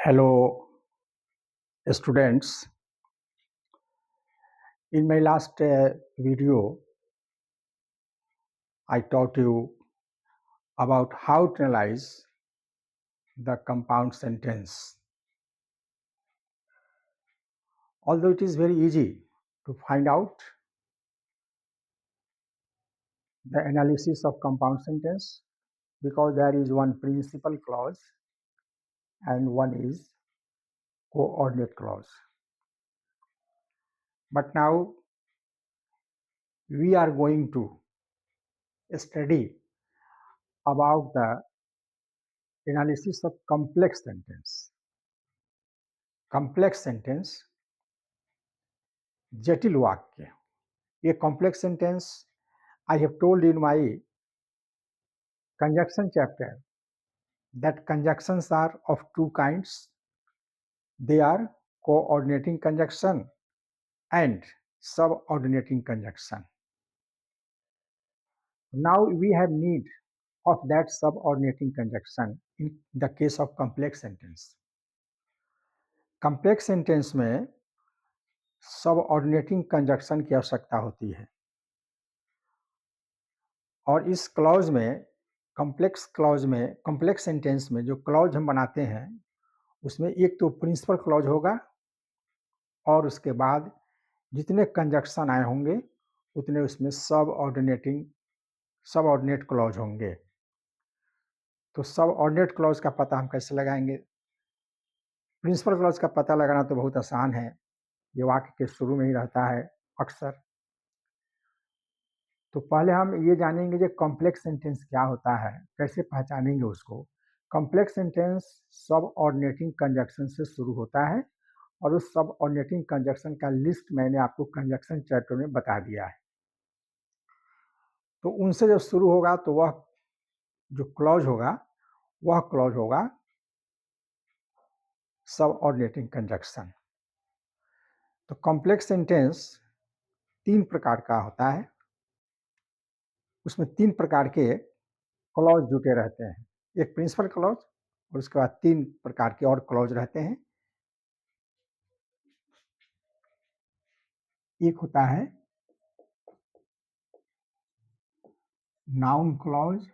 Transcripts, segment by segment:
Hello, students. In my last video, I taught you about how to analyze the compound sentence. Although it is very easy to find out the analysis of compound sentence because there is one principal clause and one is coordinate clause. But now we are going to study about the analysis of complex sentence. Complex sentence, जटिल वाक्य. A complex sentence, I have told in my conjunction chapter that conjunctions are of two kinds. They are coordinating conjunction and subordinating conjunction. Now we have need of that subordinating conjunction in the case of complex sentence. Complex sentence में subordinating conjunction की आवश्यकता होती है और इस clause में complex sentence में जो क्लॉज हम बनाते हैं उसमें एक तो प्रिंसिपल क्लॉज होगा और उसके बाद जितने कंजक्शन आए होंगे उतने उसमें सबऑर्डिनेट क्लॉज होंगे. तो सबऑर्डिनेट क्लॉज का पता हम कैसे लगाएंगे? प्रिंसिपल क्लॉज का पता लगाना तो बहुत आसान है, ये वाक्य के शुरू में ही रहता है अक्सर. तो पहले हम ये जानेंगे कि कॉम्प्लेक्स सेंटेंस क्या होता है, कैसे पहचानेंगे उसको. कॉम्प्लेक्स सेंटेंस सबऑर्डिनेटिंग कंजक्शन से शुरू होता है और उस सबऑर्डिनेटिंग कंजक्शन का लिस्ट मैंने आपको कंजक्शन चैप्टर में बता दिया है. तो उनसे जब शुरू होगा तो वह जो क्लॉज होगा वह क्लॉज होगा सबऑर्डिनेटिंग कंजक्शन. तो कॉम्प्लेक्स सेंटेंस तीन प्रकार का होता है, उसमें तीन प्रकार के क्लॉज जुटे रहते हैं. एक प्रिंसिपल क्लॉज और उसके बाद तीन प्रकार के और क्लॉज रहते हैं. एक होता है नाउन क्लॉज,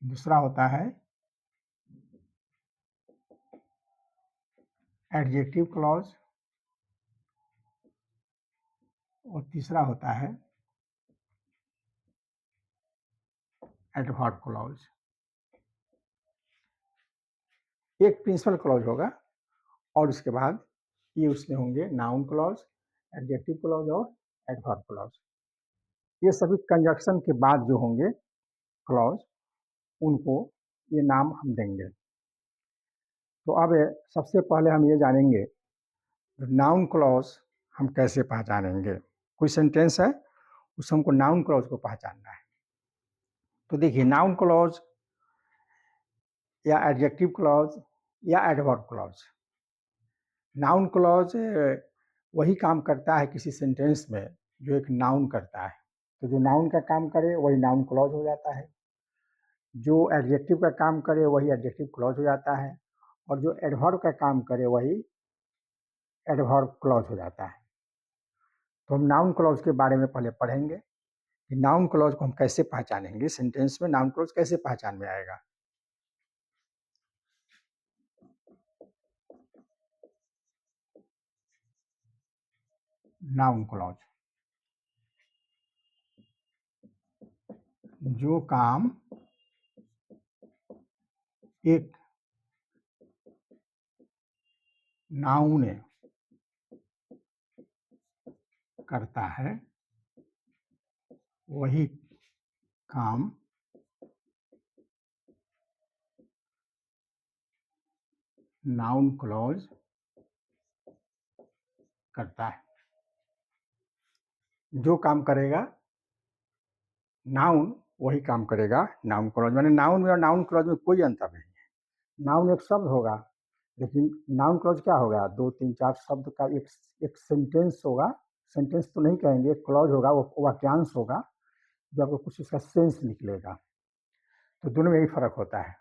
दूसरा होता है एडजेक्टिव क्लॉज और तीसरा होता है एडवर्ब क्लॉज. एक प्रिंसिपल क्लॉज होगा और उसके बाद ये उसमें होंगे नाउन क्लॉज, एडजेक्टिव क्लॉज और एडवर्ब क्लॉज. ये सभी कंजक्शन के बाद जो होंगे क्लॉज उनको ये नाम हम देंगे. तो अब सबसे पहले हम ये जानेंगे नाउन क्लॉज हम कैसे पहचानेंगे. कोई सेंटेंस है उससे हमको नाउन क्लॉज को पहचानना है. तो देखिए नाउन क्लॉज या एडजेक्टिव क्लॉज या एडवर्ब क्लॉज. नाउन क्लॉज वही काम करता है किसी सेंटेंस में जो एक नाउन करता है. तो जो नाउन का काम करे वही नाउन क्लॉज हो जाता है, जो एडजेक्टिव का काम करे वही एडजेक्टिव क्लॉज हो जाता है और जो एडवर्ब का काम करे वही एडवर्ब क्लॉज हो जाता है. तो हम नाउन क्लॉज के बारे में पहले पढ़ेंगे कि नाउन क्लॉज को हम कैसे पहचानेंगे, सेंटेंस में नाउन क्लॉज कैसे पहचान में आएगा. नाउन क्लॉज जो काम एक नाउन करता है वही काम नाउन क्लॉज करता है. जो काम करेगा नाउन वही काम करेगा नाउन क्लॉज. माने नाउन में और नाउन क्लॉज में कोई अंतर नहीं है. नाउन एक शब्द होगा लेकिन नाउन क्लॉज क्या होगा, दो तीन चार शब्द का एक सेंटेंस होगा. सेंटेंस तो नहीं कहेंगे, एक क्लॉज होगा, वो वाक्यांश होगा जो आपको कुछ उसका सेंस निकलेगा। तो दोनों में यही फ़र्क होता है।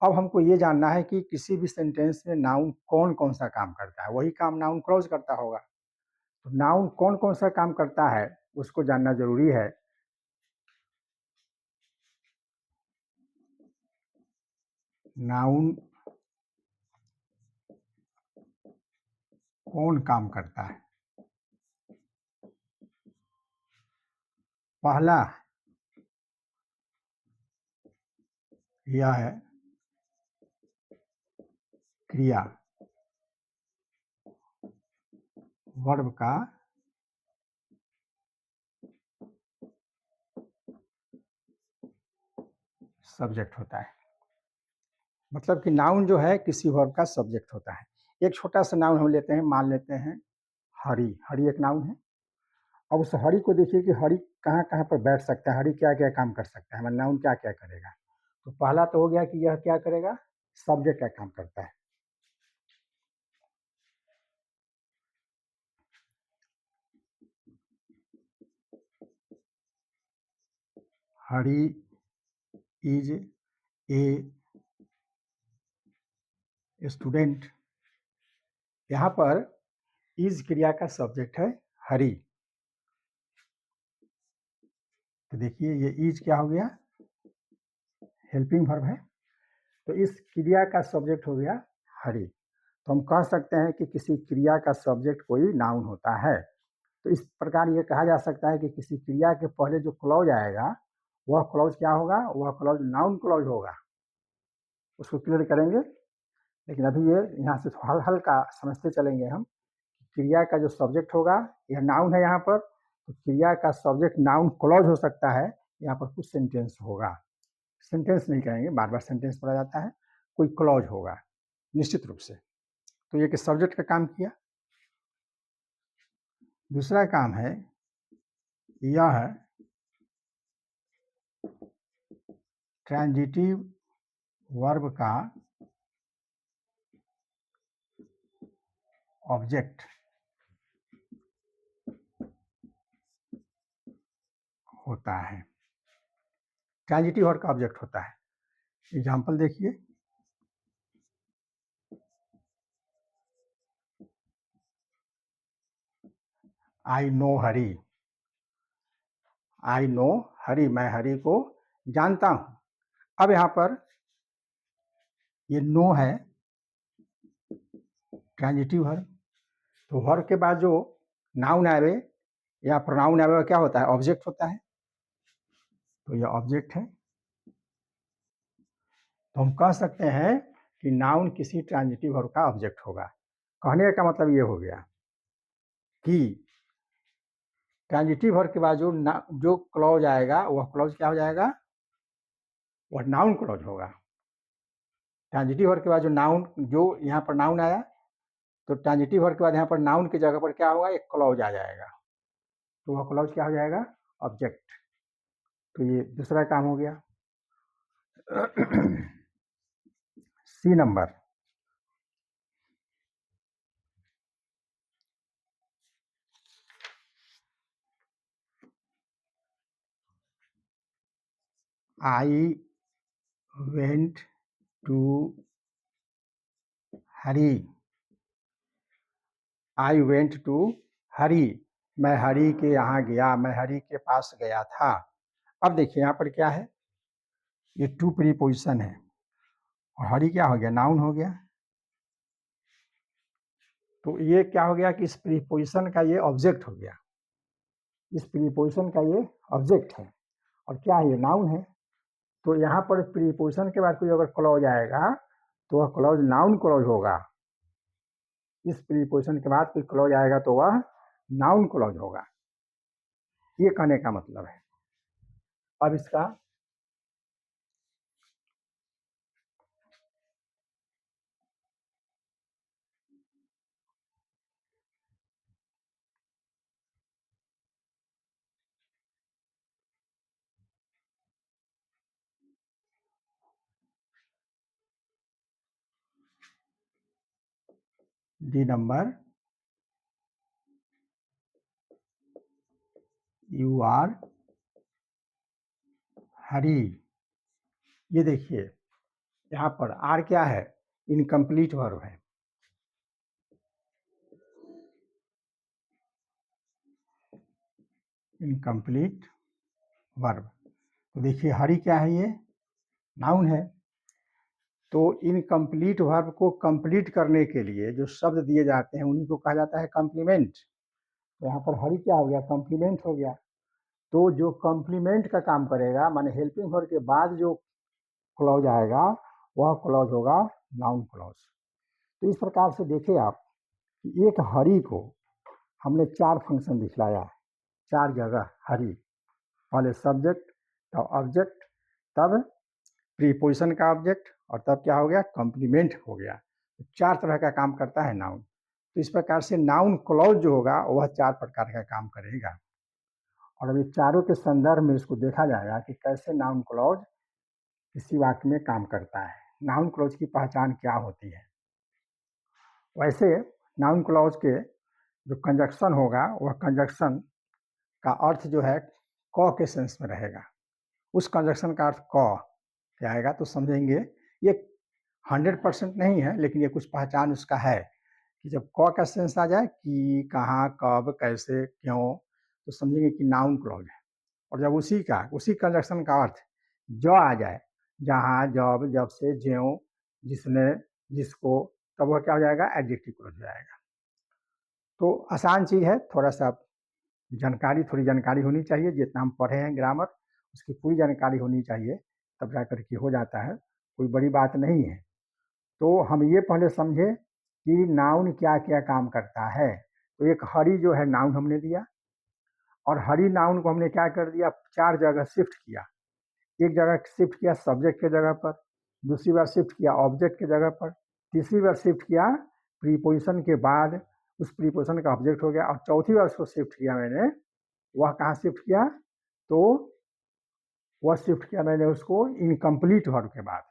अब हमको ये जानना है कि किसी भी सेंटेंस में नाउन कौन-कौन सा काम करता है, वही काम नाउन क्लॉज़ करता होगा। तो नाउन कौन-कौन सा काम करता है, उसको जानना ज़रूरी है। नाउन कौन काम करता है? पहला यह है क्रिया, वर्ब का सब्जेक्ट होता है। मतलब कि नाउन जो है किसी वर्ब का सब्जेक्ट होता है। एक छोटा-सा नाउन हम लेते हैं, मान लेते हैं हरी, हरी एक नाउन है। अब उस हरी को देखिए कि हरी कहाँ-कहाँ पर बैठ सकता है, हरी क्या-क्या काम कर सकता है, हमारा नाउन क्या-क्या करेगा। तो पहला तो हो गया कि यह क्या करेगा, सब्जेक्ट का काम करता है। हरी इज ए स्टूडेंट। यहाँ पर इज क्रिया का सब्जेक्ट है हरी। तो देखिए ये इज क्या हो गया, हेल्पिंग वर्ब है। तो इस क्रिया का सब्जेक्ट हो गया हरी। तो हम कह सकते हैं कि किसी क्रिया का सब्जेक्ट कोई नाउन होता है। तो इस प्रकार ये कहा जा सकता है कि किसी क्रिया के पहले जो क्लॉज आएगा, वह क्लॉज क्या होगा, वह क्लॉज नाउन क्लॉज होगा। उसको क्लियर करेंगे, लेकिन अभी ये यहाँ से हल्का समझते चलेंगे हम। क्रिया का जो सब्जेक्ट होगा, यह नाउन है यहाँ पर, तो क्रिया का सब्जेक्ट नाउन क्लॉज हो सकता है। यहाँ पर कुछ सेंटेंस होगा, सेंटेंस नहीं कहेंगे, बार बार सेंटेंस पढ़ा जाता है, कोई क्लॉज होगा निश्चित रूप से। तो ये कि सब्जेक्ट का काम किया। दूसरा काम है, यह है ट्रांजिटिव वर्ब का ऑब्जेक्ट होता है। ट्रांजिटिव वर्ब का ऑब्जेक्ट होता है। एग्जाम्पल देखिए, I know Hari. I know हरी, मैं हरी को जानता हूं। अब यहां पर ये नो है ट्रांजिटिव वर्ब। तो वर्ब के बाद जो नाउन आवे या प्रोनाउन आवे क्या होता है, ऑब्जेक्ट होता है। तो ये ऑब्जेक्ट है। तो हम कह सकते हैं कि नाउन किसी ट्रांजिटिव वर्ब का ऑब्जेक्ट होगा। कहने का मतलब ये हो गया कि ट्रांजिटिव वर्ब के बाद जो क्लॉज आएगा, वह क्लॉज क्या हो जाएगा, वह नाउन क्लॉज होगा। ट्रांजिटिव वर्ब के बाद जो यहाँ पर नाउन आया, तो ट्रांजिटिव वर्ब के बाद यहाँ पर नाउन की जगह पर क्या होगा, एक क्लॉज आ जाएगा। तो वह क्लॉज क्या हो जाएगा, ऑब्जेक्ट। तो ये दूसरा काम हो गया। C number, I went to Hari. I went to Hari, मैं हरी के यहाँ गया, मैं हरी के पास गया था। अब देखिए यहाँ पर क्या है, ये टू प्रीपोजिशन है और हरी क्या हो गया, नाउन हो गया। तो ये क्या हो गया कि इस प्रीपोजिशन का ये ऑब्जेक्ट हो गया। इस प्रीपोजिशन का ये ऑब्जेक्ट है और क्या है, ये नाउन है। तो यहाँ पर प्रीपोजिशन के बाद कोई अगर क्लॉज आएगा, तो वह क्लॉज नाउन क्लॉज होगा। इस प्रीपोजिशन के बाद कोई क्लॉज आएगा तो वह नाउन क्लॉज होगा। ये कहने का मतलब है। अब इसका डी नंबर, यू आर हरी, ये देखिए यहाँ पर आर क्या है, इनकम्प्लीट वर्ब है। इनकम्प्लीट वर्ब, तो देखिए हरी क्या है, ये नाउन है। तो इनकम्प्लीट वर्ब को कंप्लीट करने के लिए जो शब्द दिए जाते हैं उन्हीं को कहा जाता है कॉम्प्लीमेंट। तो यहाँ पर हरी क्या हो गया, कॉम्प्लीमेंट हो गया। तो जो कॉम्प्लीमेंट का काम करेगा, माने हेल्पिंग वर्ब के बाद जो क्लॉज आएगा वह क्लॉज होगा नाउन क्लॉज। तो इस प्रकार से देखिए आप कि एक हरी को हमने 4 फंक्शन दिखलाया, 4 जगह हरी, पहले सब्जेक्ट, तब ऑब्जेक्ट, तब प्रीपोजिशन का ऑब्जेक्ट, और तब क्या हो गया, कॉम्प्लीमेंट हो गया। तो 4 तरह का काम करता है नाउन। तो इस प्रकार से नाउन क्लॉज जो होगा वह 4 प्रकार का काम करेगा। और अभी चारों के संदर्भ में इसको देखा जाएगा कि कैसे नाउन क्लॉज किसी वाक्य में काम करता है, नाउन क्लॉज की पहचान क्या होती है। वैसे नाउन क्लॉज के जो कंजक्शन होगा वह कंजक्शन का अर्थ जो है क के सेंस में रहेगा। उस कंजक्शन का अर्थ क क्या आएगा, तो समझेंगे ये 100% नहीं है, लेकिन ये कुछ पहचान उसका है कि जब क का सेंस आ जाए कि, कहाँ, कब, कैसे, क्यों, तो समझेंगे कि नाउन क्लॉज है। और जब उसी कंजक्शन का अर्थ जो आ जाए, जहाँ, जब, जब से, ज्यों, जिसने, जिसको, तब वह क्या हो जाएगा, एडजेक्टिव क्लॉज हो जाएगा। तो आसान चीज़ है, थोड़ी जानकारी होनी चाहिए। जितना हम पढ़े हैं ग्रामर, उसकी पूरी जानकारी होनी चाहिए, तब जा कर के हो जाता है, कोई बड़ी बात नहीं है। तो हम ये पहले समझे कि नाउन क्या-क्या काम करता है। तो एक हरी जो है नाउन हमने दिया, और हरी नाउन को हमने क्या कर दिया, 4 जगह शिफ्ट किया। एक जगह शिफ्ट किया सब्जेक्ट के जगह पर, दूसरी बार शिफ्ट किया ऑब्जेक्ट के जगह पर, तीसरी बार शिफ्ट किया प्रीपोजिशन के बाद उस प्रीपोजिशन का ऑब्जेक्ट हो गया, और चौथी बार उसको शिफ्ट किया मैंने, वह कहाँ शिफ्ट किया, तो वह शिफ्ट किया मैंने उसको इनकम्प्लीट वर्ब के बाद,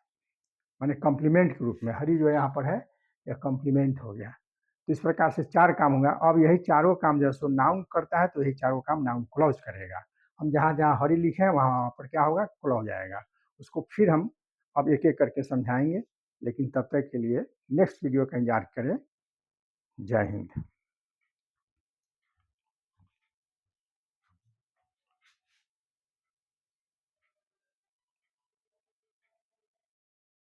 माने कॉम्प्लीमेंट के रूप में। हरी जो यहाँ पर है यह कॉम्प्लीमेंट हो गया। तो इस प्रकार से 4 काम होगा। अब यही चारों काम जैसे नाउन करता है, तो यही चारों काम नाउन क्लॉज करेगा। हम जहाँ-जहाँ हरी लिखे हैं वहाँ पर क्या होगा, क्लॉज आएगा। उसको फिर हम अब एक-एक करके समझाएँगे, लेकिन तब तक के लिए नेक्स्ट वीडियो का इंतज़ार करें। जय हिंद।